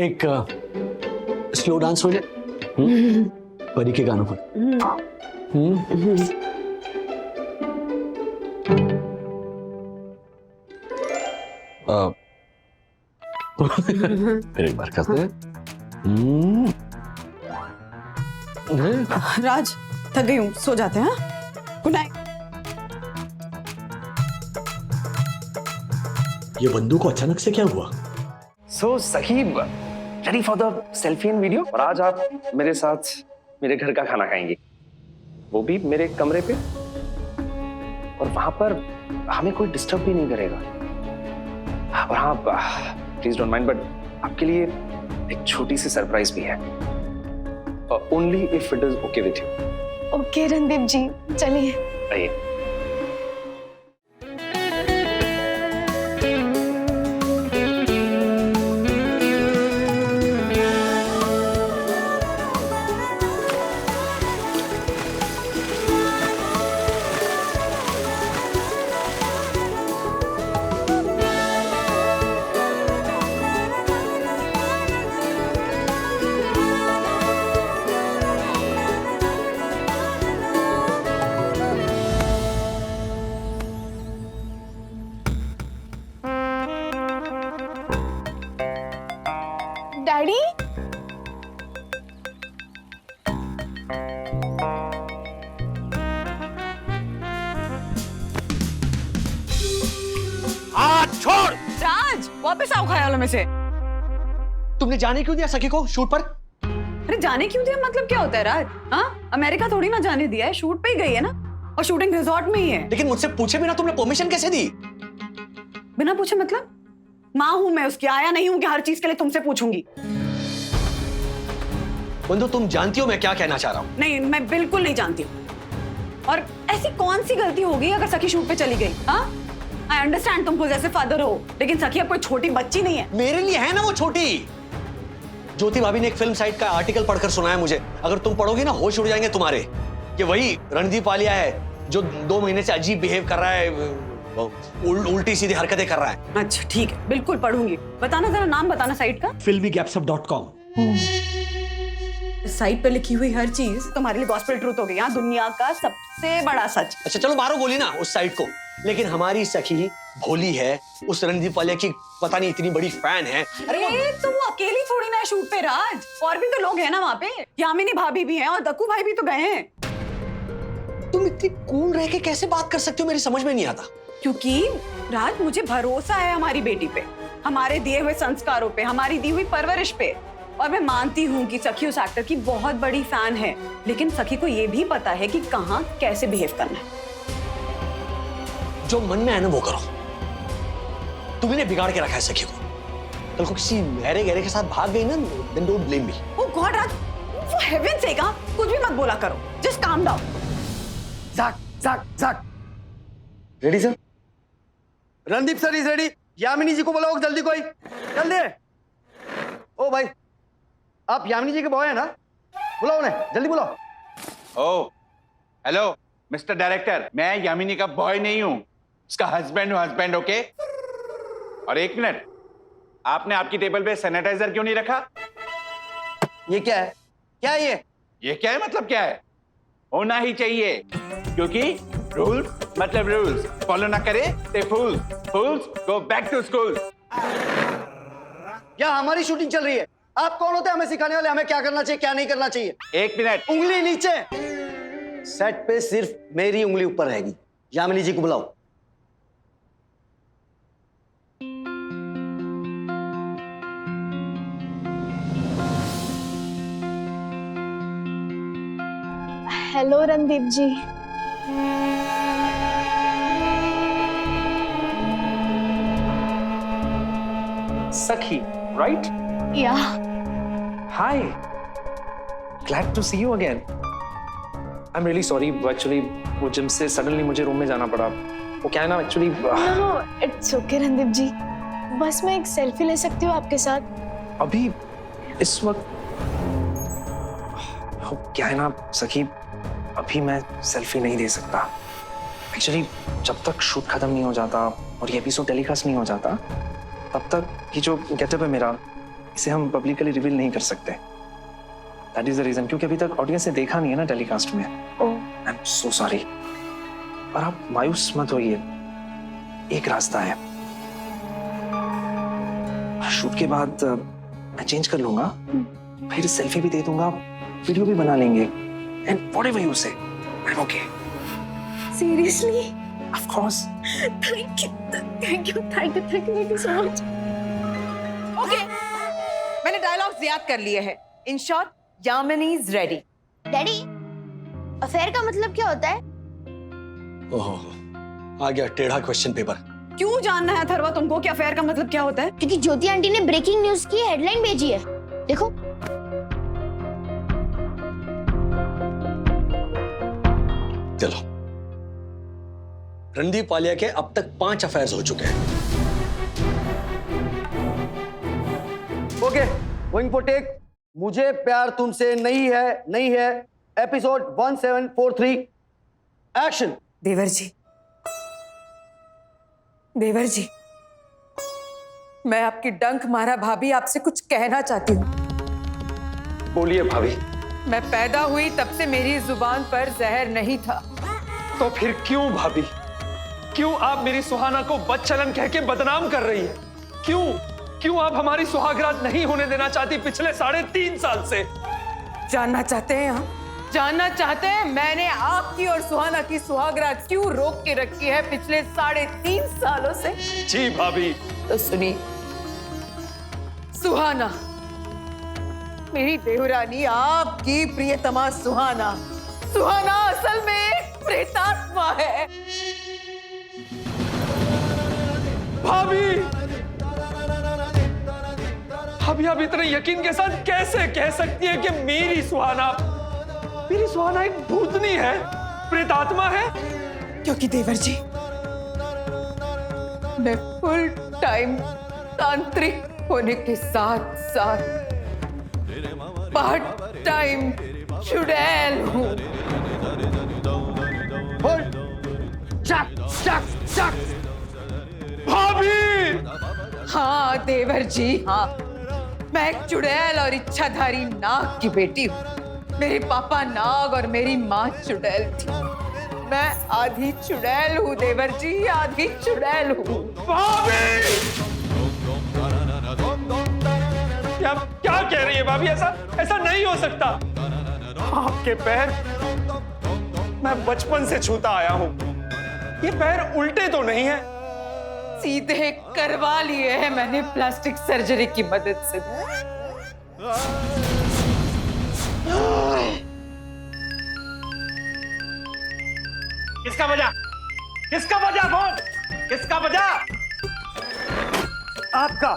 एक slow dance हो जाए परी के गानों पर। फिर एक बार करते हैं। राज थक गई हूँ, सो जाते हैं। Good night. ये बंदूक को अचानक से क्या हुआ? सो सही ready for the selfie and video. और आज आप मेरे साथ मेरे घर का खाना खाएंगे, वो भी मेरे कमरे पे, और वहां पर हमें कोई डिस्टर्ब भी नहीं करेगा। और हाँ, प्लीज डोंट माइंड, बट आपके लिए एक छोटी सी सरप्राइज भी है। Only if it is okay with you. Okay Randeep ji, चलिए। आइए। डैडी, छोड़। राज वापस आओ ख्यालों में से। तुमने जाने क्यों दिया सखी को शूट पर? अरे जाने क्यों दिया मतलब क्या होता है राज? हाँ, अमेरिका थोड़ी ना जाने दिया है, शूट पे ही गई है ना, और शूटिंग रिजॉर्ट में ही है। लेकिन मुझसे पूछे बिना तुमने परमिशन कैसे दी? बिना पूछे मतलब? माँ हूं मैं उसकी, आया नहीं हूं कि हर चीज के लिए तुमसे पूछूंगी। बंधु, तुम जानती हो मैं क्या कहना चाह रहा हूँ? नहीं, मैं बिल्कुल नहीं जानती हूँ। और ऐसी कौन सी गलती होगी अगर सखी शूट पे चली गई? हाँ, आई अंडरस्टैंड तुम जैसे फादर हो, लेकिन सखी अब कोई छोटी बच्ची नहीं है। मेरे लिए है ना वो छोटी। ज्योति भाभी ने एक फिल्म साइट का आर्टिकल पढ़कर सुनाया मुझे, अगर तुम पढ़ोगे ना होश उड़ जाएंगे तुम्हारे। ये वही रणदीप वालिया है जो 2 महीने से अजीब बिहेव कर रहा है, उल्टी सीधी हरकतें कर रहा है। अच्छा ठीक है, बिल्कुल पढ़ूंगी। बताना जरा, नाम बताना साइट का। filmygapsup.com। साइट पे लिखी हुई हर चीज तुम्हारे लिए गॉस्पेल ट्रूथ हो गई। यहाँ दुनिया का सबसे बड़ा सच। अच्छा चलो मारो गोली ना उस साइट को, लेकिन हमारी सखी भोली है, उस रणदीप वालिया की पता नहीं इतनी बड़ी फैन है। अरे तो वो अकेली थोड़ी ना है शूट पे राज, और भी तो लोग हैं ना वहाँ पे। यामिनी भाभी भी हैं और दक्कू भाई भी तो गए हैं। तुम इतनी कूल रह के कैसे बात कर सकते हो, मेरी समझ में नहीं आता। क्योंकि राज मुझे भरोसा है हमारी बेटी पे, हमारे दिए हुए संस्कारों पे, हमारी दी हुई परवरिश पे। और मैं मानती हूँ कि सखी उस एक्टर की बहुत बड़ी फैन है, लेकिन सखी को ये भी पता है कि कहाँ कैसे बिहेव करना है। जो मन में है ना वो करो। तुमने बिगाड़ के रखा है सखी को, कल को किसी गहरे गहरे के साथ भाग गई ना, then don't blame me। Oh God Raj, for heaven's sake, कुछ भी मत बोला करो, just calm down। जाक जाक जाक। Ready sir? Randeep sir is ready. Yamini ji को बुलाओ जल्दी, कोई जल्दी। ओ भाई, आप यामिनी जी के बॉय है ना? बुलाओ उन्हें, जल्दी बुलाओ। ओ हेलो मिस्टर डायरेक्टर, मैं यामिनी का बॉय नहीं हूं, उसका हस्बैंड हूं, हस्बैंड। ओके। और एक मिनट, आपने आपकी टेबल पे सैनिटाइजर क्यों नहीं रखा? ये क्या है? क्या है ये? ये क्या है मतलब क्या है? होना ही चाहिए, क्योंकि रूल्स मतलब रूल्स, फॉलो ना करे ते फूल्स, फूल्स गो बैक टू स्कूल। क्या हमारी शूटिंग चल रही है? आप कौन होते हैं हमें सिखाने वाले, हमें क्या करना चाहिए क्या नहीं करना चाहिए? एक मिनट। उंगली नीचे। सेट पे सिर्फ मेरी उंगली ऊपर रहेगी। यामिनी जी को बुलाओ। हेलो रणदीप जी। सखी, राइट? या hi, glad to see you again. I am really sorry, actually वो जिम से सडनली मुझे रूम में जाना पड़ा। वो क्या है ना, actually no, it's okay Randeep ji, बस मैं एक सेल्फी ले सकती हूँ आपके साथ? अभी इस वक्त क्या है ना सखी, अभी मैं सेल्फी नहीं दे सकता। एक्चुअली जब तक शूट खत्म नहीं हो जाता और ये एपिसोड टेलीकास्ट नहीं हो जाता, तब तक ये जो गेटअप है मेरा, इसे हम पब्लिकली रिवील नहीं कर सकते। दैट इज द रीजन, क्योंकि अभी तक ऑडियंस ने देखा नहीं है ना टेलीकास्ट में। I am so sorry. और आप मायूस मत होइए, एक रास्ता है। शूट के बाद मैं चेंज कर लूंगा, फिर सेल्फी भी दे दूंगा, वीडियो भी बना लेंगे, एंड व्हाटएवर यू से, I am okay. Seriously? Of course. Thank you so much. Okay, मैंने डायलॉग्स याद कर लिए हैं। In short, Yamini is ready. Daddy, affair का मतलब क्या होता है? ओहो, आ गया टेढ़ा क्वेश्चन पेपर। क्यों जानना है अथर्वा तुमको कि अफेयर का मतलब क्या होता है? क्योंकि ज्योति आंटी ने ब्रेकिंग न्यूज की हेडलाइन भेजी है, देखो। चलो, रणदीप वालिया के अब तक 5 अफेयर्स हो चुके हैं। Okay, going for take. मुझे प्यार तुमसे नहीं है। Episode 1743, action. देवर जी, मैं आपकी डंक मारा भाभी आपसे कुछ कहना चाहती हूँ। बोलिए भाभी। मैं पैदा हुई तब से मेरी जुबान पर जहर नहीं था। तो फिर क्यों भाभी, क्यों आप मेरी सुहाना को बदचलन कह के बदनाम कर रही है? क्यों आप हमारी सुहागरात नहीं होने देना चाहती पिछले 3.5 साल से? जानना चाहते हैं आप? जानना चाहते हैं मैंने आपकी और सुहाना की सुहागरात क्यों रोक के रखी है पिछले 3.5 सालों से? जी भाभी। तो सुनिए, सुहाना, मेरी देवरानी, आपकी प्रियतमा सुहाना असल में एक प्रेतात्मा है। भाभी, अभी आप इतने यकीन के साथ कैसे कह सकती है कि मेरी सुहाना एक भूतनी है, प्रेतात्मा है? क्योंकि देवर जी, मैं फुल टाइम तांत्रिक होने के साथ साथ पार्ट टाइम चुड़ैल हूँ। भाभी! हाँ देवर जी, हाँ, मैं एक चुड़ैल और इच्छाधारी नाग की बेटी हूँ। मेरे पापा नाग और मेरी माँ चुड़ैल थी। मैं आधी चुड़ैल हूँ देवर जी, आधी चुड़ैल हूँ। भाभी! क्या कह रही है भाभी? ऐसा नहीं हो सकता। आपके पैर मैं बचपन से छूता आया हूँ। ये पैर उल्टे तो नहीं है? सीधे करवा लिए हैं मैंने प्लास्टिक सर्जरी की मदद से। किसका बजा फोन? किसका बजा? आपका।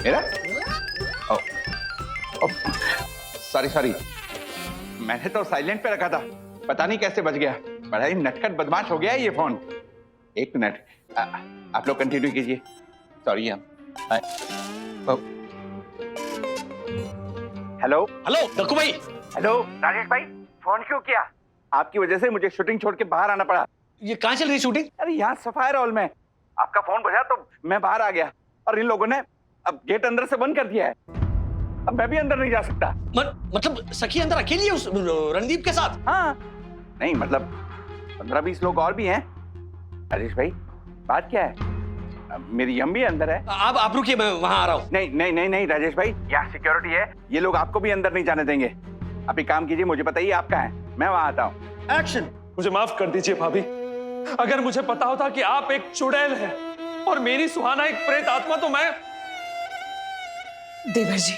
मेरा? सॉरी, मैंने तो साइलेंट पे रखा था, पता नहीं कैसे बज गया। बड़ा ही नटखट बदमाश हो गया है ये फोन। एक मिनट, आप लोग कंटिन्यू कीजिए। सॉरी। हेलो डक्कू भाई। हेलो राजेश भाई, फोन क्यों किया? आपकी वजह से मुझे शूटिंग छोड़ के बाहर आना पड़ा। ये कहाँ चल रही शूटिंग? अरे यहाँ सफायर हॉल में। आपका फोन बजा तो मैं बाहर आ गया, और इन लोगों ने अब गेट अंदर से बंद कर दिया है। अब मैं भी अंदर नहीं जा सकता। मतलब सखी अंदर अकेली है उस रणदीप के साथ? हाँ, नहीं मतलब 15-20 लोग और भी हैं। राजेश भाई, बात क्या है? मेरी यम भी अंदर है। आप रुकिए, मैं वहां आ रहा हूँ। नहीं राजेश भाई, यहाँ सिक्योरिटी है, ये लोग आपको भी अंदर नहीं जाने देंगे। आप एक काम कीजिए, मुझे बताइए आप कहाँ हैं, मैं वहां आता हूँ। एक्शन। मुझे माफ कर दीजिए भाभी। अगर मुझे पता होता कि आप एक चुड़ैल हैं और मेरी सुहाना एक प्रेत आत्मा, तो मैं... देवर जी,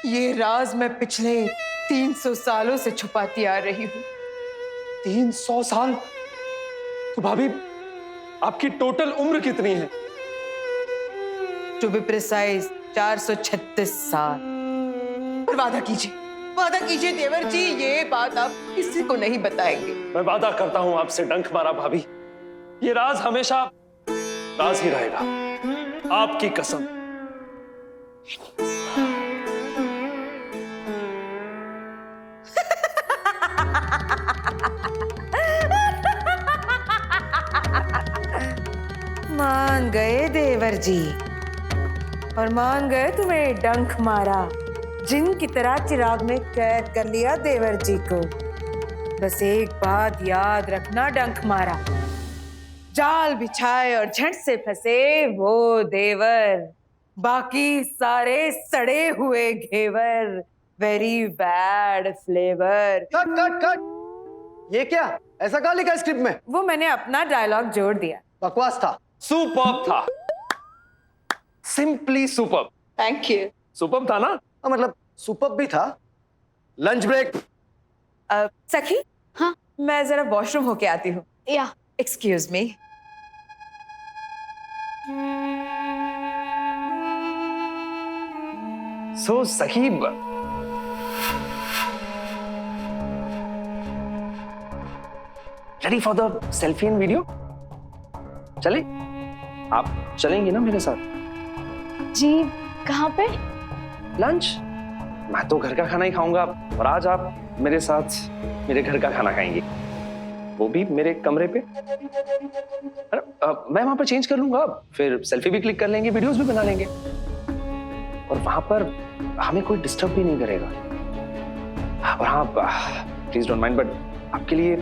ये राज मैं पिछले 300 सालों से छुपाती आ रही हूँ। 300 साल? तो भाभी, आपकी टोटल उम्र कितनी है? टू बी प्रिसाइज 436 साल। पर वादा कीजिए देवर जी, ये बात आप किसी को नहीं बताएंगे। मैं वादा करता हूं आपसे डंक मारा भाभी, ये राज हमेशा राज ही रहेगा। आपकी कसम। मान गए देवर जी, और मान गए तुम्हें डंक मारा, जिन की तरह चिराग में कैद कर लिया देवर जी को। बस एक बात याद रखना डंक मारा, जाल बिछाए और झट से फंसे वो देवर, बाकी सारे सड़े हुए घेवर। Very bad flavour. Cut cut cut, ये क्या, ऐसा कहा लिखा है स्क्रिप्ट में? वो मैंने अपना डायलॉग जोड़ दिया। बकवास था। सुपर्ब था, simply superb. Thank you. Superb था ना? मतलब सुपर्ब भी था। Lunch break. सखी, हाँ? मैं जरा वॉशरूम होके आती हूँ। या एक्सक्यूज मी। सो सही, ready for the selfie and video? चले? आप चलेंगी ना मेरे साथ? जी, कहाँ पे? लंच। मैं तो घर का खाना ही खाऊंगा और आज आप मेरे साथ मेरे घर का खाना खाएंगी, वो भी मेरे कमरे पे। मैं वहां पर चेंज कर लूंगा, फिर सेल्फी भी क्लिक कर लेंगे, वीडियोस भी बना लेंगे और वहां पर हमें कोई डिस्टर्ब भी नहीं करेगा। और हाँ, प्लीज डोंट माइंड, बट आपके लिए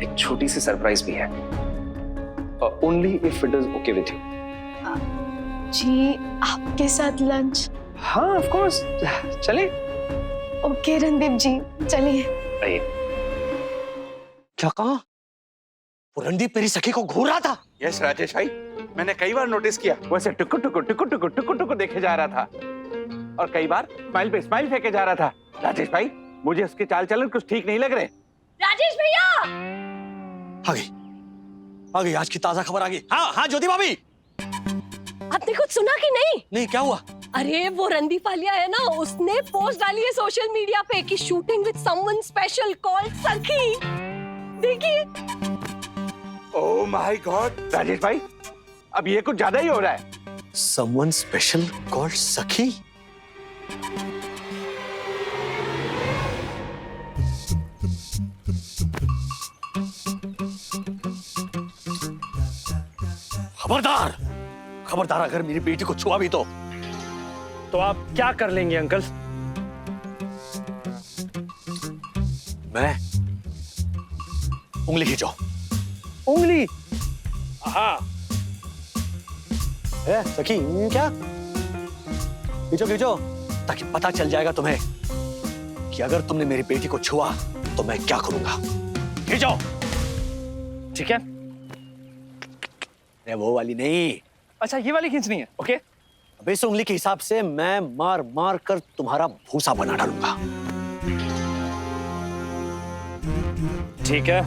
एक छोटी सी सरप्राइज भी है, only if it is okay with you. जी, आपके साथ लंच? हाँ ऑफ कोर्स, चले? ओके रणदीप जी, चलिए। आइए। क्या कहा? वो रणदीप मेरी सखी को घूर रहा था? यस राजेश भाई, मैंने कई बार नोटिस किया, वैसे टुकु टुकु टुकु टुकु टुकु टुकु देखे जा रहा था और कई बार स्माइल पे स्माइल फेंके जा रहा था। राजेश भाई, मुझे उसके चाल चलन कुछ ठीक नहीं लग रहे। राजेश भैया, आ गई आज की ताजा खबर आ गई। हाँ हाँ ज्योति भाभी। आपने कुछ सुना कि नहीं? नहीं, क्या हुआ? अरे वो रणदीप वालिया है ना, उसने पोस्ट डाली है सोशल मीडिया पे कि shooting with someone special called सखी। देखिए। ओह माय गॉड राजेश भाई, अब ये कुछ ज्यादा ही हो रहा है। Someone special called सखी? खबरदार, खबरदार, अगर मेरी बेटी को छुआ भी तो आप क्या कर लेंगे अंकल? मैं उंगली खींचो। उंगली? हाँ। सखी क्या? खींचो खींचो, ताकि पता चल जाएगा तुम्हें कि अगर तुमने मेरी बेटी को छुआ तो मैं क्या करूंगा। खींचो। ठीक है। अरे वो वाली नहीं। अच्छा, ये वाली खींचनी है? ओके। अब इस उंगली के हिसाब से मैं मार मार कर तुम्हारा भूसा बना डालूंगा। ठीक है।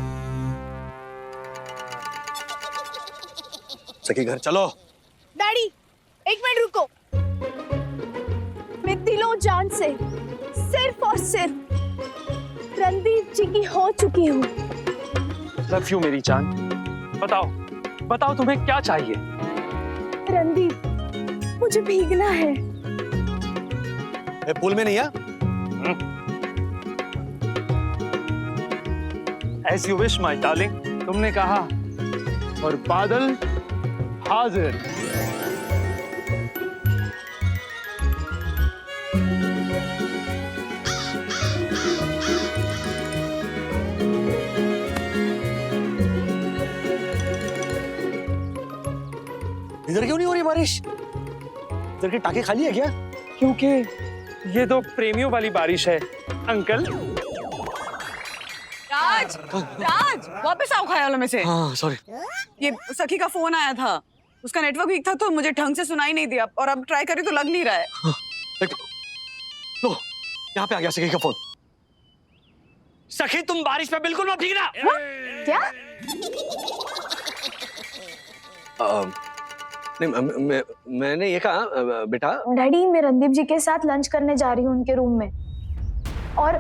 सखी घर चलो। डैडी, एक मिनट रुको। मैं दिलों जान से सिर्फ और सिर्फ रणदीप जी की हो चुकी हूँ। लव यू मेरी जान। बताओ बताओ तुम्हें क्या चाहिए? रणदीप, मुझे भीगना है। पूल में नहीं है? As you wish, my darling. तुमने कहा और बादल हाजिर। इधर क्यों नहीं हो रही बारिश? इधर की टाके खाली है क्या? क्योंकि ये तो प्रेमियों वाली बारिश है अंकल। राज, राज, वापस आओ ख्यालों में से। हाँ सॉरी। ये सखी का फोन आया था, उसका नेटवर्क वीक था तो मुझे ढंग से सुनाई नहीं दिया और अब ट्राई करी तो लग नहीं रहा है। लो, यहाँ पे आ गया सखी का फोन। सखी तुम बारिश में बिल्कुल मत भीगना। क्या? नहीं, मैंने ये कहा बेटा। डैडी, मैं रणदीप जी के साथ लंच करने जा रही हूँ उनके रूम में और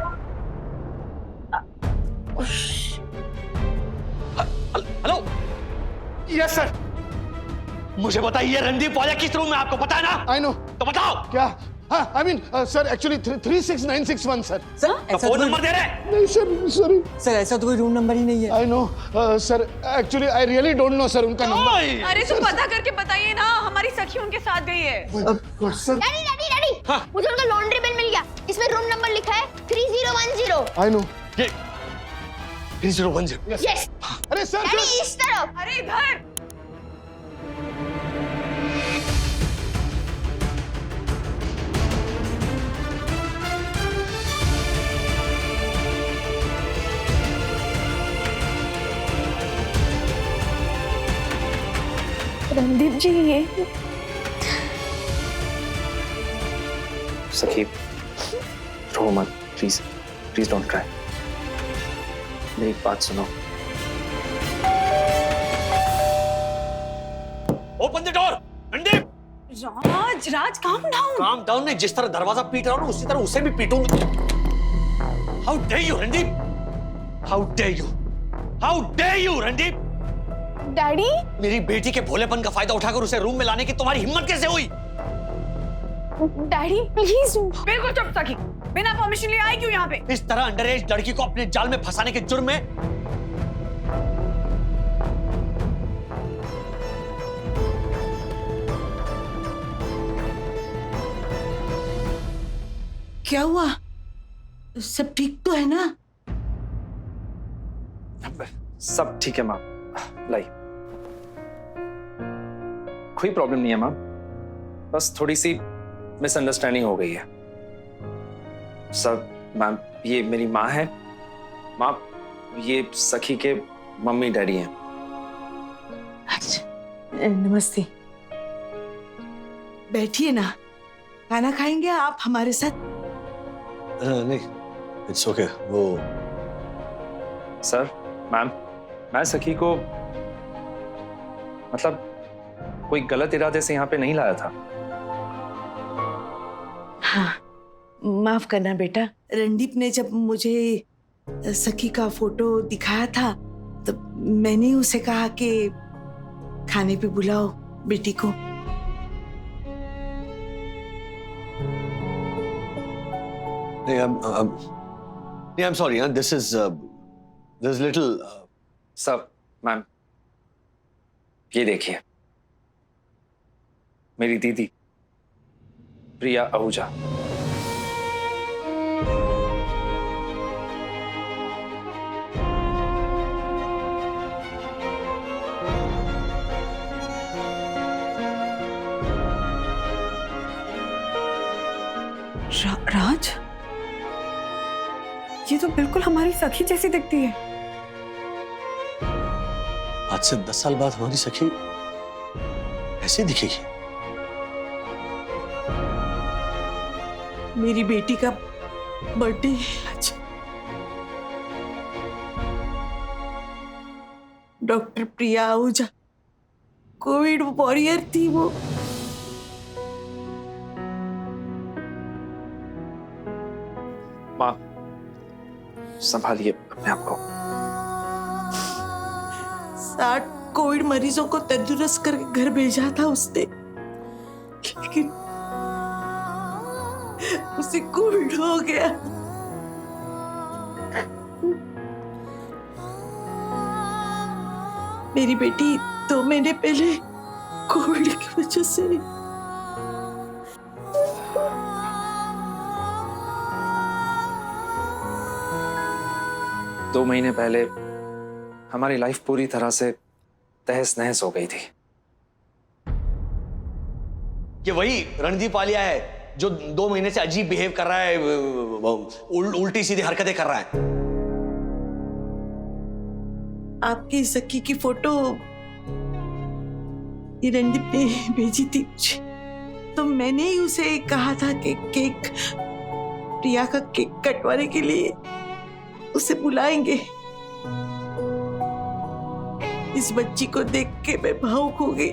हेलो। Yes sir. मुझे बताइए रणदीप वाला किस रूम में, आपको पता है ना? I know. तो बताओ। क्या? हाँ, I mean, sir actually 36961 sir. तो फोन नंबर दे रहे? नहीं सर, सॉरी सर ऐसा तो कोई रूम नंबर ही नहीं है। I know sir, actually I really don't know sir उनका नंबर। अरे तो पता करके बताइए ना, हमारी सखी उनके साथ गई है। सर डैडी डैडी डैडी मुझे उनका लॉन्ड्री बिल मिल गया, इसमें रूम नंबर लिखा है 3010। I know. ये 3010। यस अरे सर डैडी इस तरफ। अरे इधर। रणदीप जी ये सखी रो मत, प्लीज प्लीज डोंट क्राई। मेरी एक बात सुनो। Open the door Randeep. Raj calm down. Calm down नहीं, जिस तरह दरवाजा पीट रहा हूं ना उसी तरह उसे भी पीटूंगा। How dare you Randeep, how dare you, how dare you Randeep. Daddy मेरी बेटी के भोलेपन का फायदा उठाकर उसे रूम में लाने की तुम्हारी हिम्मत कैसे हुई? Daddy please. बिल्कुल चुप सखी, बिना परमिशन लिए आई क्यों यहाँ पे? इस तरह अंडरएज लड़की को अपने जाल में फंसाने के जुर्म में क्या हुआ? सब ठीक तो है ना? सब ठीक है माँ, लाई कोई प्रॉब्लम नहीं है माँ, बस थोड़ी सी मिसअंडरस्टैंडिंग हो गई है। सब मैम, ये मेरी माँ है, माँ ये सखी के मम्मी डैडी हैं। अच्छा नमस्ते, बैठिए ना, खाना खाएंगे आप हमारे साथ? नहीं, इट्स ओके। वो सर मैम, मैं सखी को मतलब कोई गलत इरादे से यहाँ पे नहीं लाया था। हाँ माफ करना बेटा, रणदीप ने जब मुझे सखी का फोटो दिखाया था तो मैंने उसे कहा कि खाने पे बुलाओ बेटी को। नहीं, I'm sorry. This is little. सब मैम, ये देखिए मेरी दीदी प्रिया आहूजा। राज, ये तो बिल्कुल हमारी सखी जैसी दिखती है। आज से 10 साल बाद हमारी सखी ऐसे दिखेगी। मेरी बेटी का बर्थडे है आज। डॉक्टर प्रिया आहूजा कोविड वॉरियर थी वो। माँ संभालिए अपने आप को। 60 कोविड मरीजों को तंदुरुस्त करके घर भेजा था उसने, लेकिन उसे कोविड हो गया। मेरी बेटी 2 महीने पहले कोविड की वजह से 2 महीने पहले हमारी लाइफ पूरी तरह से तहस नहस हो गई थी। ये वही रणदीप वालिया है जो 2 महीने से अजीब बिहेव कर रहा है, उल्टी सीधी हरकतें कर रहा है। आपकी सखी की फोटो ये रणदीप ने भेजी थी मुझे, तो मैंने ही उसे कहा था कि केक, प्रिया का केक कटवाने के लिए उसे बुलाएंगे। इस बच्ची को देख के मैं भावुक हो गई।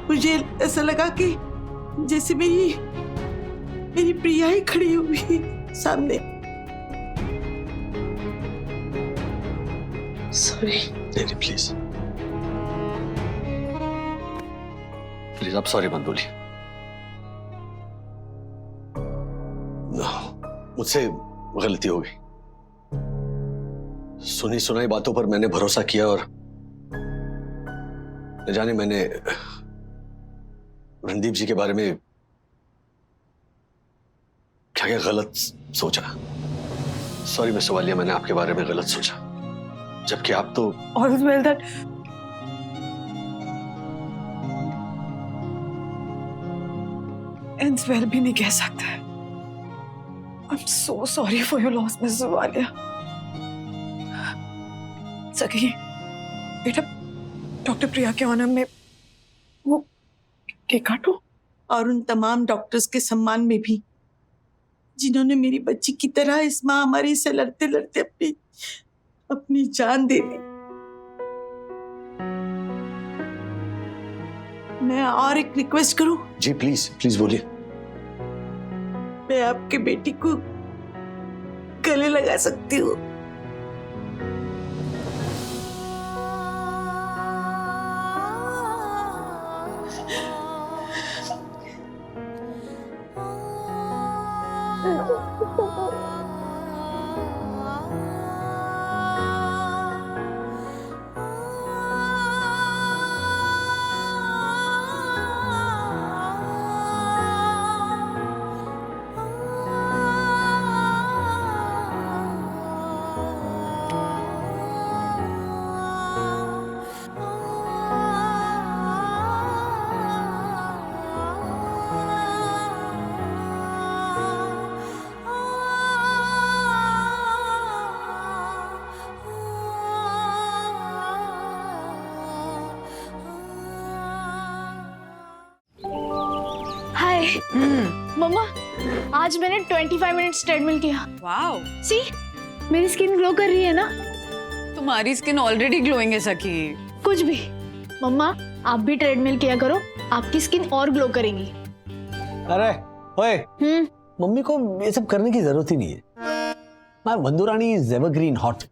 मुझे ऐसा लगा कि जैसे मेरी प्रिया ही खड़ी हुई है सामने। सॉरी। नहीं प्लीज प्लीज, आप सॉरी मत बोलिए। मुझसे गलती हो गई। सुनी सुनाई बातों पर मैंने भरोसा किया और न जाने मैंने रणदीप जी के बारे में क्या क्या गलत सोचा। सॉरी मिस वालिया, मैंने आपके बारे में गलत सोचा, जबकि आप तो All is well that ends well भी नहीं कह सकते। I'm so sorry for your loss, Mrs. Walia. सखी, बेटा डॉक्टर प्रिया के ऑनर में वो केक काटो। और उन तमाम डॉक्टर्स के सम्मान में भी जिन्होंने मेरी बच्ची की तरह इस महामारी से लड़ते लड़ते अपनी जान दे दी। मैं और एक रिक्वेस्ट करूं? जी प्लीज प्लीज बोलिए। मैं आपके बेटी को गले लगा सकती हूँ? हाय मम्मा, आज मैंने 25 मिनट्स ट्रेडमिल किया। वाओ, सी मेरी स्किन ग्लो कर रही है ना? तुम्हारी स्किन ऑलरेडी ग्लोइंग है सखी। कुछ भी। मम्मा आप भी ट्रेडमिल किया करो, आपकी स्किन और ग्लो करेगी। अरे ओए, मम्मी को ये सब करने की जरूरत ही नहीं है। माय बंदूरानी इज एवरग्रीन हॉट।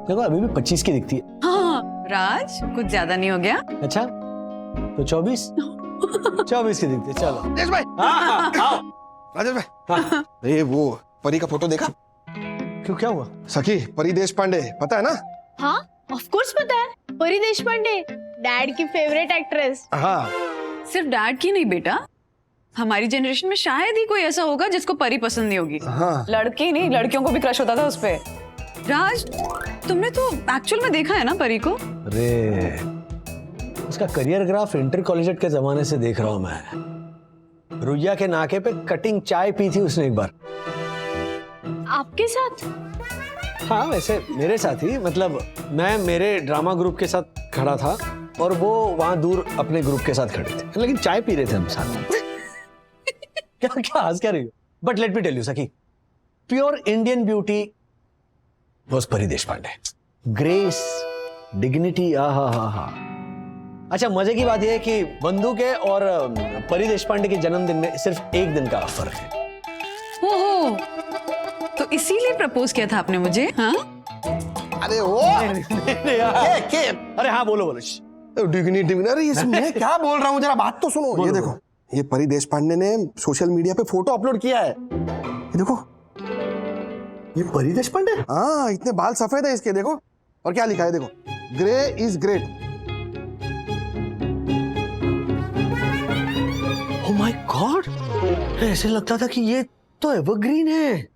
देखो अभी भी 25 की दिखती है। हाँ राज, कुछ ज्यादा नहीं हो गया? अच्छा तो 24 24 की दिखती है। चलो राजेश भाई, हाँ, आओ। राजेश भाई, हाँ। ये वो परी का फोटो देखा? क्यों, क्या हुआ? सखी, परी देश पांडे पता है ना? हाँ ऑफ कोर्स पता है, परी देशपांडे डैड की फेवरेट एक्ट्रेस। हाँ। सिर्फ डैड की नहीं बेटा, हमारी जनरेशन में शायद ही कोई ऐसा होगा जिसको परी पसंद नहीं होगी। हाँ। लड़के नहीं, लड़कियों को भी क्रश होता था उस पे। राज, तुमने तो एक्चुअल में देखा है ना परी को? अरे उसका करियर ग्राफ इंटर कॉलेजेट के जमाने से देख रहा हूं मैं। रुइया के नाके पे कटिंग चाय पी थी उसने एक बार। आपके साथ? हाँ वैसे मेरे साथ ही, मतलब मैं मेरे ड्रामा ग्रुप के साथ खड़ा था और वो वहां दूर अपने ग्रुप के साथ खड़े थे, लेकिन चाय पी रहे थे हम साथ में। क्या क्या हंस क्या रही हो? But let me tell you Sakhi, pure Indian beauty was Pari Deshpande. Grace, dignity, आहा। अच्छा मजे की बात यह है कि बंधु के और परी देशपांडे के जन्मदिन में सिर्फ एक दिन का फर्क है। ओहो, तो इसीलिए प्रपोज किया था आपने मुझे? हाँ? अरे वो के? अरे हाँ बोलो बोलो। डिग्निटी, अरे ये मैं क्या बोल रहा हूँ, जरा बात तो सुनो। ये देखो, ये परी देशपांडे ने सोशल मीडिया पे फोटो अपलोड किया है। ये देखो, ये परी देशपांडे? हाँ, इतने बाल सफेद है इसके, देखो। और क्या लिखा है देखो, grey is great. Oh my God, ऐसे लगता था कि ये तो एवरग्रीन है,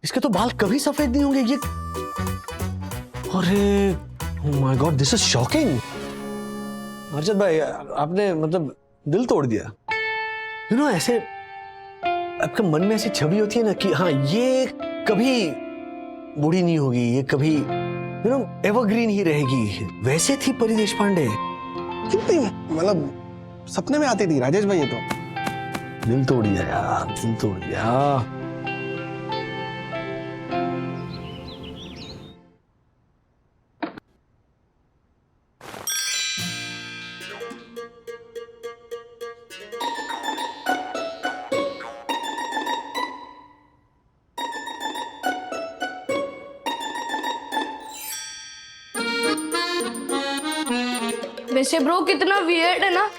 इसके तो बाल कभी सफेद नहीं होंगे। ये अरे oh my god, this is shocking. अर्जत भाई आपने मतलब दिल तोड़ दिया। यू नो ऐसे आपके मन में ऐसी छवि होती है ना कि हाँ ये कभी बूढ़ी नहीं होगी, ये कभी यू नो एवरग्रीन ही रहेगी। वैसे थी परी देशपांडे। कितनी मतलब सपने में आती थी राजेश भाई। ये तो दिल तोड़ दिया यार, दिल तोड़ दिया। वैसे ब्रो कितना वियर्ड है ना,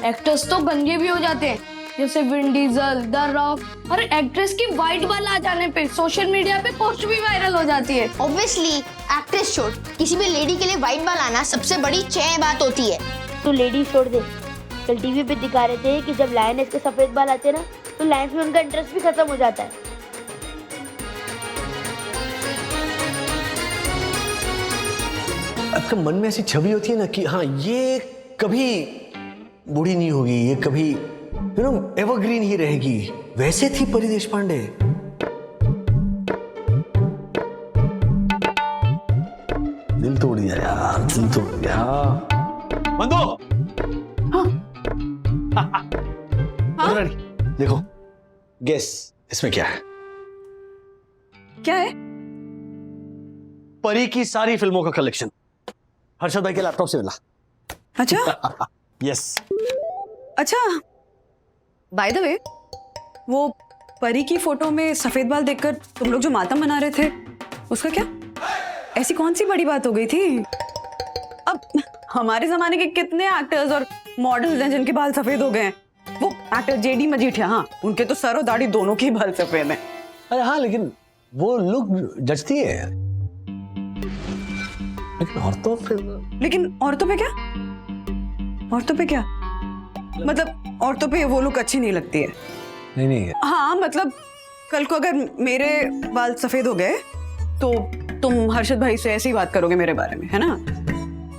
एक्टर्स तो गंजे भी हो जाते हैं जैसे विन डीजल, द रॉक और एक्ट्रेस की वाइट बाल आ जाने पे सोशल मीडिया पे पोस्ट भी वायरल हो जाती है। ऑब्वियसली एक्ट्रेस छोड़, किसी भी लेडी के लिए वाइट बाल आना सबसे बड़ी बात होती है। तो लेडी छोड़ दे, कल टीवी पे दिखा रहे थे कि जब लायनेस के सफेद बाल आते हैं ना तो लायंस में उनका इंटरेस्ट भी खत्म हो जाता है। आपके मन में ऐसी छवि होती है ना कि हाँ ये कभी बूढ़ी नहीं होगी, ये कभी एवरग्रीन ही रहेगी। वैसे थी परी देशपांडे। दिल तोड़ दिया यार, दिल तोड़ दिया। बंदो हाँ? देखो गेस इसमें क्या है? क्या है? परी की सारी फिल्मों का कलेक्शन हर्षद भाई के लैपटॉप से मिला। अच्छा यस। अच्छा, बाय द वे, वो परी की फोटो में सफेद बाल देखकर तुम लोग जो मातम मना रहे थे, उसका क्या? ऐसी कौन सी बड़ी बात हो गई थी? अब हमारे जमाने के कितने एक्टर्स और मॉडल्स हैं जिनके बाल सफेद हो गए हैं। वो एक्टर जेडी मजीठिया, हाँ, उनके तो सर और दाढ़ी दोनों के बाल सफेद हैं। अरे हाँ, लेकिन वो लुक जचती है। लेकिन औरतों पे क्या? औरतों पे क्या? मतलब औरतों पे वो लुक अच्छी नहीं लगती है। नहीं। हाँ, मतलब कल को अगर मेरे बाल सफेद हो गए तो तुम हर्षद भाई से ऐसी बात करोगे मेरे बारे में, है ना?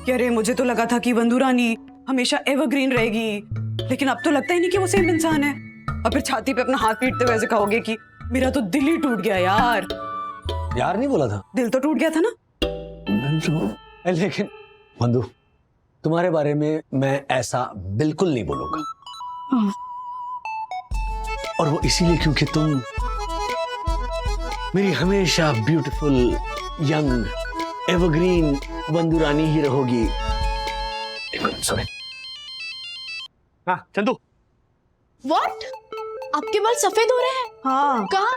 कि अरे मुझे तो लगा था कि बंधु रानी हमेशा एवरग्रीन रहेगी, लेकिन अब तो लगता ही नहीं कि वो सेम इंसान है। और फिर छाती पे अपना हाथ पीटते हुए ऐसे कहोगे कि मेरा तो दिल ही टूट गया यार। यार नहीं बोला था, दिल तो टूट गया था ना। लेकिन बंधु, तुम्हारे बारे में मैं ऐसा बिल्कुल नहीं बोलूंगा। और वो इसीलिए क्योंकि तुम मेरी हमेशा ब्यूटीफुल यंग एवरग्रीन बंधु रानी ही रहोगी। सॉरी। हाँ चंदू। व्हाट? आपके बाल सफेद हो रहे हैं? हाँ। कहाँ?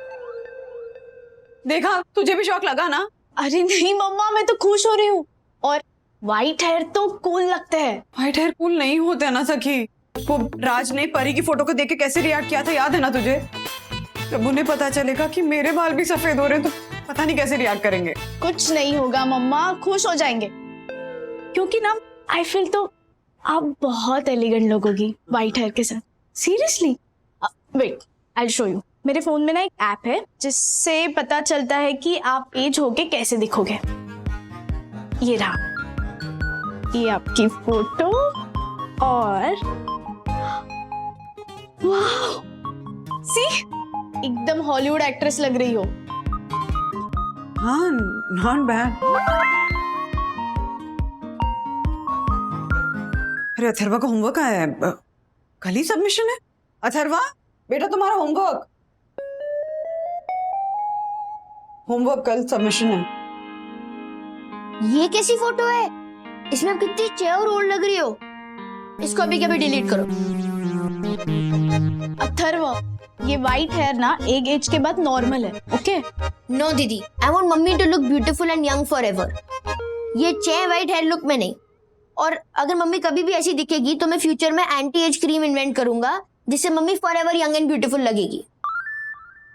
देखा, तुझे भी शौक लगा ना? अरे नहीं मम्मा, मैं तो खुश हो रही हूँ। और व्हाइट हेयर तो कूल लगते हैं। व्हाइट हेयर कूल नहीं होते ना सखी। वो राज ने परी की फोटो को देख के कैसे रिएक्ट किया था, याद है ना तुझे? जब उन्हें पता चलेगा कि मेरे बाल भी सफेद हो रहे हैं तो पता नहीं कैसे रिएक्ट करेंगे। कुछ नहीं होगा मम्मा, खुश हो जाएंगे। क्योंकि ना आई फील तो आप बहुत एलिगेंट लगोगी व्हाइट हेयर के साथ। Seriously. Wait, I will show you. मेरे फोन में ना एक ऐप है जिससे पता चलता है कि आप एज होके कैसे दिखोगे। ये रहा, ये आपकी फोटो और वाह, सी एकदम हॉलीवुड एक्ट्रेस लग रही हो। हाँ, नॉट बैड। अरे अथर्वा का होमवर्क आया है, कल ही सबमिशन है। अथर्वा बेटा, तुम्हारा होमवर्क कल सबमिशन है। ये कैसी फोटो है? इसमें आप कितनी चेयर ओल्ड लग रही हो। इसको अभी कभी डिलीट करो। अथर्वा, ये व्हाइट हेयर ना एक एज के बाद नॉर्मल है, ओके? नो दीदी, I want mummy to look beautiful and young forever. ये चे व्हाइट हेयर लुक में नहीं। और अगर मम्मी कभी भी ऐसी दिखेगी तो मैं फ्यूचर में एंटी एज क्रीम इन्वेंट करूंगा जिससे mummy forever young and beautiful लगेगी।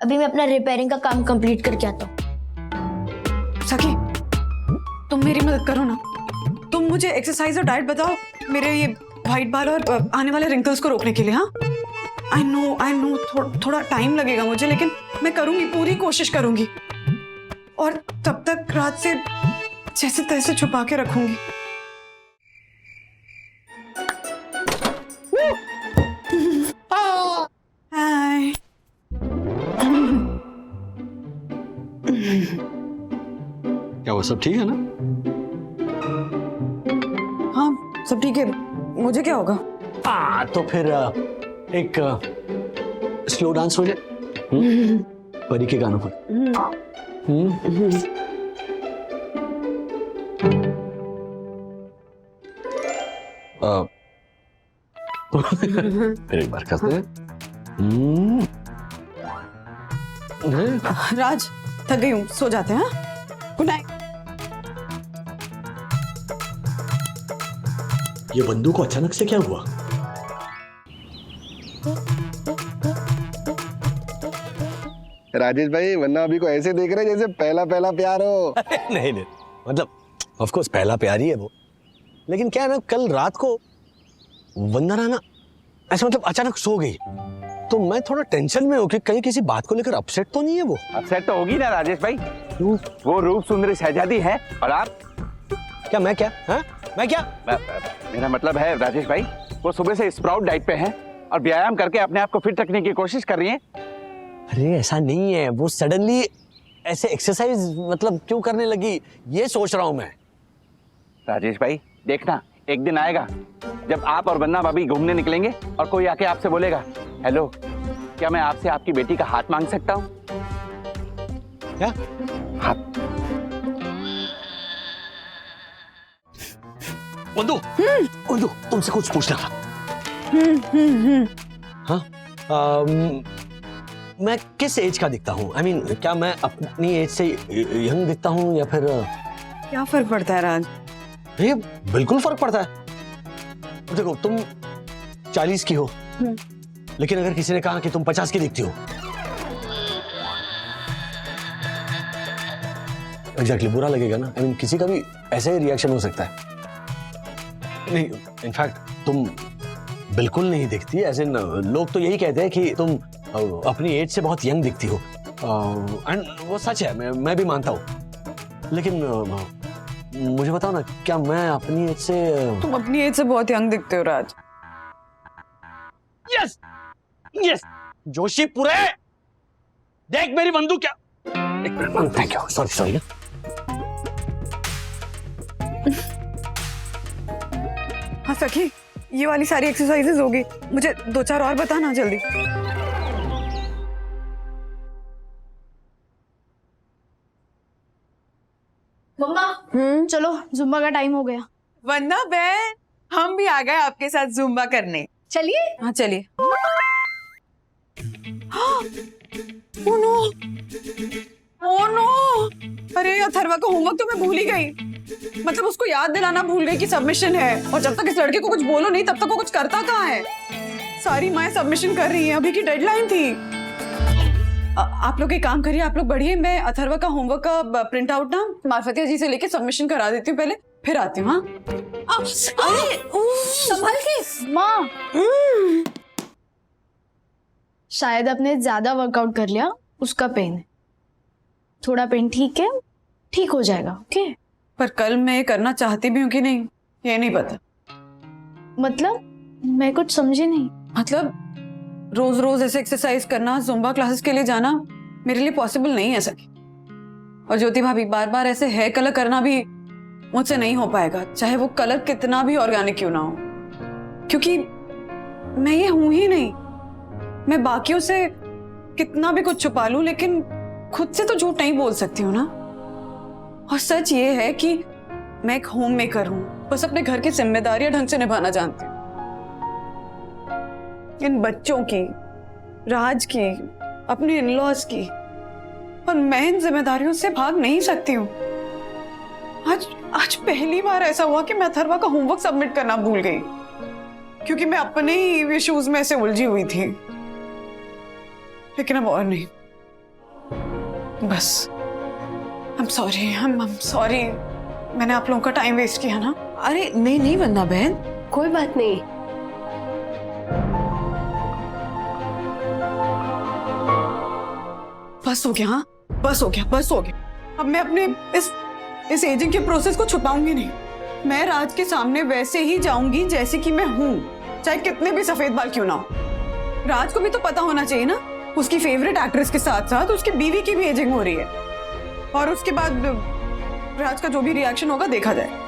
अभी मैं अपना रिपेयरिंग का काम कंप्लीट करके आता हूँ। सखी, तुम मेरी मदद करो ना। तुम मुझे एक्सरसाइज और डाइट बताओ मेरे ये व्हाइट बाल और आने वाले रिंकल्स को रोकने के लिए। हाँ, आई नो थोड़ा टाइम लगेगा मुझे, लेकिन मैं करूंगी, पूरी कोशिश करूंगी। और तब तक रात से जैसे तैसे छुपा के रखूंगी। हाय। क्या वो सब ठीक है ना? हाँ सब ठीक है, मुझमुझे क्या होगा? तो फिर एक स्लो डांस हो जाए परी के गानों पर। फिर एक बार करते हैं। राज, थक गई हूँ, सो जाते हैं। हाँ, गुड नाइट। ये बंदूक को अचानक से क्या हुआ? राजेश भाई, वरना अभी को ऐसे देख रहे हैं जैसे पहला पहला प्यार हो। नहीं नहीं, मतलब ऑफ कोर्स पहला प्यार ही है वो, लेकिन क्या है ना, कल रात को वंदना ना ऐसे मतलब अचानक सो गई, तो मैं थोड़ा टेंशन में हूँ कि कहीं किसी बात को लेकर अपसेट तो नहीं है वो। अपसेट तो होगी ना राजेश भाई, क्यों? वो रूप सुंदरी शहजादी है और आप क्या? मैं क्या? हाँ, मैं क्या? मेरा मतलब है राजेश भाई, वो सुबह से स्प्राउट डाइट पे हैं और व्यायाम करके अपने आप को फिट रखने की कोशिश कर रही हैं। अरे ऐसा नहीं है, वो सडनली ऐसे एक्सरसाइज मतलब क्यों करने लगी, ये सोच रहा हूँ मैं। राजेश भाई देखना, एक दिन आएगा जब आप और वंदना भाभी घूमने निकलेंगे और कोई आके आपसे बोलेगा, हेलो क्या मैं आपसे आपकी बेटी का हाथ मांग सकता हूँ? क्या? हाथ। वंदू, वंदू, तुमसे कुछ पूछना था। हाँ, मैं किस एज का दिखता हूँ? I mean, क्या मैं अपनी एज से यंग दिखता हूँ या फिर? क्या फर्क पड़ता है राज? ये बिल्कुल फर्क पड़ता है। देखो तुम 40 की हो, लेकिन अगर किसी ने कहा कि तुम 50 की दिखती हो, एग्जैक्टली बुरा लगेगा ना। I mean, किसी का भी ऐसा ही रिएक्शन हो सकता है। नहीं, इनफैक्ट तुम बिल्कुल नहीं दिखती, ऐसे लोग तो यही कहते हैं कि तुम अपनी एज से बहुत यंग दिखती हो, एंड वो सच है, मैं भी मानता हूँ। लेकिन मुझे बताओ ना, क्या मैं अपनी एज से? तुम अपनी एज से बहुत यंग दिखते हो राज। यस यस, जोशी पूरे देख मेरी बंदूक क्या। Thank you, sorry sorry. हाँ सखी, ये वाली सारी एक्सरसाइजेज होगी, मुझे 2-4 और बताना जल्दी। मम्मा चलो जुम्बा का टाइम हो गया। वंदना बहन, हम भी आ गए आपके साथ जुम्बा करने। चलिए। हाँ चलिए। ओह नो, ओह नो, अरे अथर्वा का होमवर्क तो मैं भूल ही गई। मतलब उसको याद दिलाना भूल गई कि सबमिशन है, और जब तक इस लड़के को कुछ बोलो नहीं तब तक वो कुछ करता कहाँ है। सारी माएं सबमिशन कर रही हैं, अभी की डेडलाइन थी। आप लोग एक काम करिए, आप लोग बढ़िए, मैं अथर्वा का होमवर्क का प्रिंट आउट ना मार्फतिया जी से लेके सबमिशन करा देती हूँ पहले, फिर आती हूँ। हाँ अरे संभाल के। माँ शायद आपने ज्यादा वर्कआउट कर लिया, उसका पेन है। थोड़ा पेन ठीक है, ठीक हो जाएगा। ओके, पर कल मैं करना चाहती भी हूँ कि नहीं ये नहीं पता। मतलब मैं कुछ समझी नहीं। मतलब रोज रोज ऐसे एक्सरसाइज करना, जुम्बा क्लासेस के लिए जाना मेरे लिए पॉसिबल नहीं है सखी। और ज्योति भाभी, बार बार ऐसे हेयर कलर करना भी मुझसे नहीं हो पाएगा, चाहे वो कलर कितना भी ऑर्गेनिक क्यों ना हो, क्योंकि मैं ये हूं ही नहीं। मैं बाकियों से कितना भी कुछ छुपा लूं, लेकिन खुद से तो झूठ नहीं बोल सकती हूँ ना। और सच ये है कि मैं एक होम मेकर हूं, बस अपने घर की जिम्मेदारियां ढंग से निभाना जानती हूँ। इन बच्चों की, राज की, अपने इन-लॉज की, और मैं इन जिम्मेदारियों से भाग नहीं सकती हूँ। आज पहली बार ऐसा हुआ कि मैं अथर्वा का होमवर्क सबमिट करना भूल गई, क्योंकि मैं अपने ही इश्यूज में ऐसे उलझी हुई थी। लेकिन अब और नहीं, बस I'm sorry, मैंने आप लोगों का टाइम वेस्ट किया ना। अरे नहीं नहीं वंदना बहन, कोई बात नहीं। बस हो गया, हाँ बस हो गया। अब मैं अपने इस एजिंग के प्रोसेस को छुपाऊंगी नहीं। मैं राज के सामने वैसे ही जाऊंगी जैसे कि मैं हूं, चाहे कितने भी सफेद बाल क्यों ना हो। राज को भी तो पता होना चाहिए ना, उसकी फेवरेट एक्ट्रेस के साथ साथ उसकी बीवी की भी एजिंग हो रही है, और उसके बाद राज का जो भी रिएक्शन होगा देखा जाए।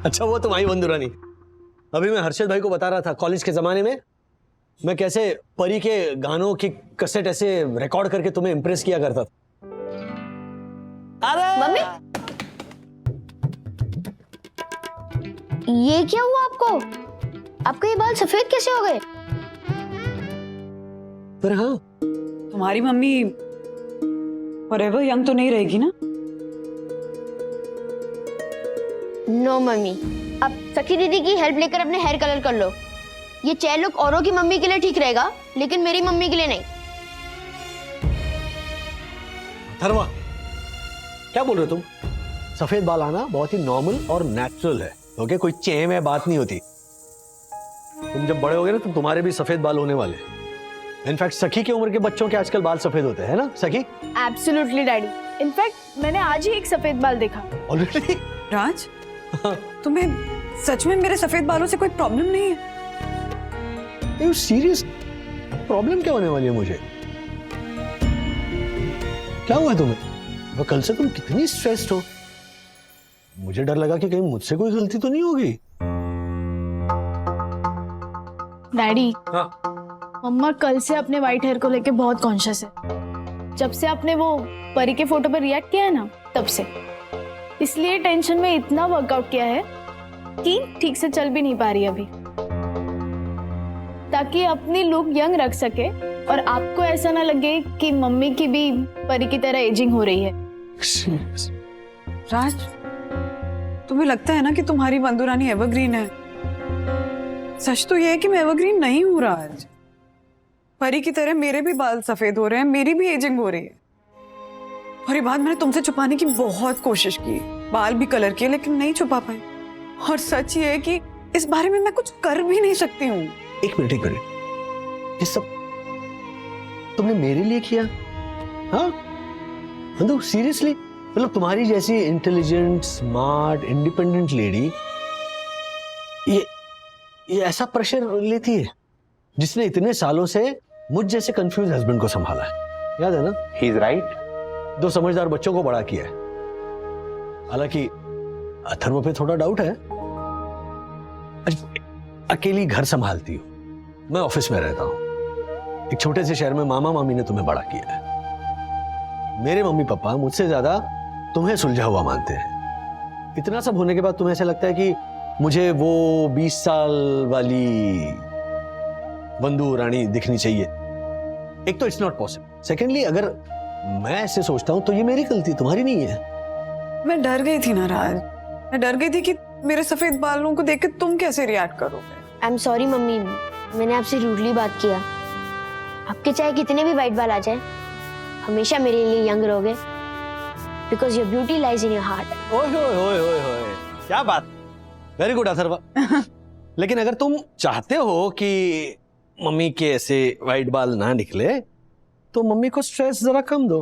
अच्छा वो तुम आई बंधु रानी, अभी मैं हर्षद भाई को बता रहा था कॉलेज के जमाने में मैं कैसे परी के गानों की कैसेट ऐसे रिकॉर्ड करके तुम्हें इंप्रेस किया करता था। अरे मम्मी, ये क्या हुआ आपको? आपके ये बाल सफेद कैसे हो गए? पर हाँ, तुम्हारी मम्मी फॉरएवर यंग तो नहीं रहेगी ना? नो मम्मी, अब सखी दीदी की हेल्प लेकर अपने हेयर कलर कर लो। ये चेयर लुक औरों की मम्मी के लिए ठीक रहेगा, लेकिन मेरी मम्मी के लिए नहीं। धर्मा, क्या बोल रहे हो तुम? सफेद बाल आना बहुत ही नॉर्मल और नेचुरल है, ओके? कोई चेम है बात नहीं होती। तुम जब बड़े होगे ना तो तुम्हारे भी सफेद बाल होने वाले। इनफैक्ट सखी की उम्र के बच्चों के आजकल बाल सफेद होते हैं ना सखी? Absolutely daddy. इनफैक्ट मैंने आज ही एक सफेद बाल देखा। ऑलरेडी? राज, तुम्हें सच में मेरे सफेद बालों से कोई प्रॉब्लम नहीं है? सीरियस प्रॉब्लम क्या होने वाली है मुझे? क्या हुआ तुम्हें? वो कल से तुम कितनी स्ट्रेस्ड हो। मुझे डर लगा कि कहीं मुझसे कोई गलती तो नहीं होगी। डैडी, हाँ। मम्मा कल से अपने व्हाइट हेयर को लेके बहुत कॉन्शियस है। जब से आपने वो परी के फोटो पर रिएक्ट किया है ना, तब से। इसलिए टेंशन में इतना वर्कआउट किया है कि ठीक से चल भी नहीं पा रही अभी, ताकि अपनी लुक यंग रख सके और आपको ऐसा ना लगे कि मम्मी की भी परी की तरह एजिंग हो रही है। राज, तुम्हें लगता है ना कि तुम्हारी बंदूरानी एवरग्रीन है? सच तो ये है कि मैं एवरग्रीन नहीं हूँ राज। परी की तरह मेरे भी बाल सफेद हो रहे हैं, मेरी भी एजिंग हो रही है। और ये बात मैंने तुमसे छुपाने की बहुत कोशिश की, बाल भी कलर किए, लेकिन नहीं छुपा पाई। और सच ये है कि इस बारे में मैं कुछ कर भी नहीं सकती हूँ। एक मिनट ये सब तुमने मेरे लिए किया? हाँ नंदू, सीरियसली? मतलब तुम्हारी जैसी इंटेलिजेंट, स्मार्ट, इंडिपेंडेंट लेडी ये ऐसा प्रेशर लेती है, जिसने इतने सालों से मुझ जैसे कंफ्यूज हस्बैंड को संभाला है। याद है ना? He is right. 2 समझदार बच्चों को बड़ा किया है। हालांकि अथर्व पे थोड़ा डाउट है। अकेली घर संभालती हो, मैं ऑफिस में रहता हूं। एक छोटे से शहर में मामा मामी ने तुम्हें बड़ा किया है। मेरे मम्मी पापा मुझसे ज्यादा तुम्हें सुलझा हुआ मानते हैं। इतना सब होने के बाद तुम्हें ऐसा लगता है कि मुझे वो 20 साल वाली बंदू रानी दिखनी चाहिए। एक तो इट्स नॉट पॉसिबल। सेकेंडली, अगर मैं ऐसे सोचता हूं तो ये मेरी गलती, तुम्हारी नहीं है। मैं डर गई थी ना राज, मैं डर गई थी कि मेरे सफेद बालों को देख के तुम कैसे रिएक्ट करोगे। आई एम सॉरी मम्मी, मैंने आपसे रूडली बात किया। आपके चाहे कितने भी वाइट बाल आ जाए, हमेशा मेरे लिए यंग रहोगे, because your beauty lies in your heart. ओए, क्या बात, वेरी गुड अथर्वा। लेकिन अगर तुम चाहते हो कि मम्मी के ऐसे वाइट बाल ना निकले, तो मम्मी को स्ट्रेस जरा कम दो।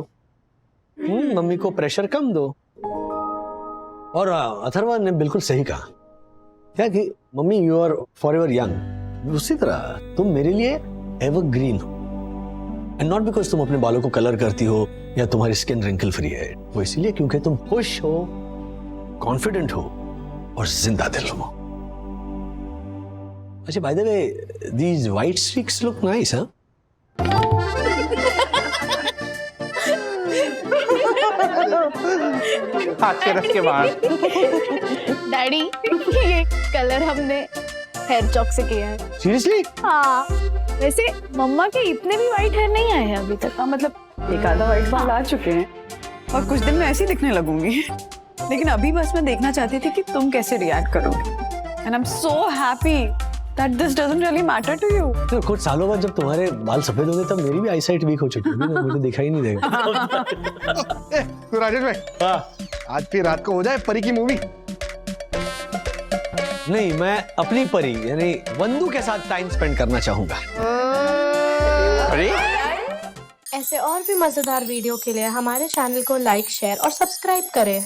मम्मी को प्रेशर कम दो। और अथर्वा ने बिल्कुल सही कहा, क्या कि mummy you are forever young. उसी तरह तुम मेरे लिए एवरग्रीन हो, एंड नॉट बिकॉज तुम अपने बालों को कलर करती हो या तुम्हारी स्किन रिंकल फ्री है, वो इसीलिए क्योंकि तुम खुश हो, कॉन्फिडेंट हो और जिंदा दिल हो। अच्छा, by the way, these white streaks look nice, huh? Hathras के बाद डैडी, ये कलर हमने हेयर चॉक से किया है। Seriously? हाँ, वैसे मम्मा के इतने भी व्हाइट हेयर नहीं आए हैं अभी तक। हाँ, मतलब एक आधा व्हाइट बाल आ चुके हैं और कुछ दिन में ऐसे ही दिखने लगूंगी। लेकिन अभी बस मैं देखना चाहती थी कि तुम कैसे रिएक्ट करोगे। And I am so happy that this doesn't really matter to you. तो कुछ सालों बाद जब तुम्हारे बाल सफेद होंगे तब मेरी भी आईसाइट वीक हो चुकी होगी ना, मुझे दिखाई नहीं देगा। तो राजेश भाई, हाँ, आज फिर रात को हो जाए परी की मूवी। नहीं, मैं अपनी परी यानी वंदू के साथ टाइम स्पेंड करना चाहूंगा। अरे ऐसे और भी मजेदार वीडियो के लिए हमारे चैनल को लाइक, शेयर और सब्सक्राइब करें।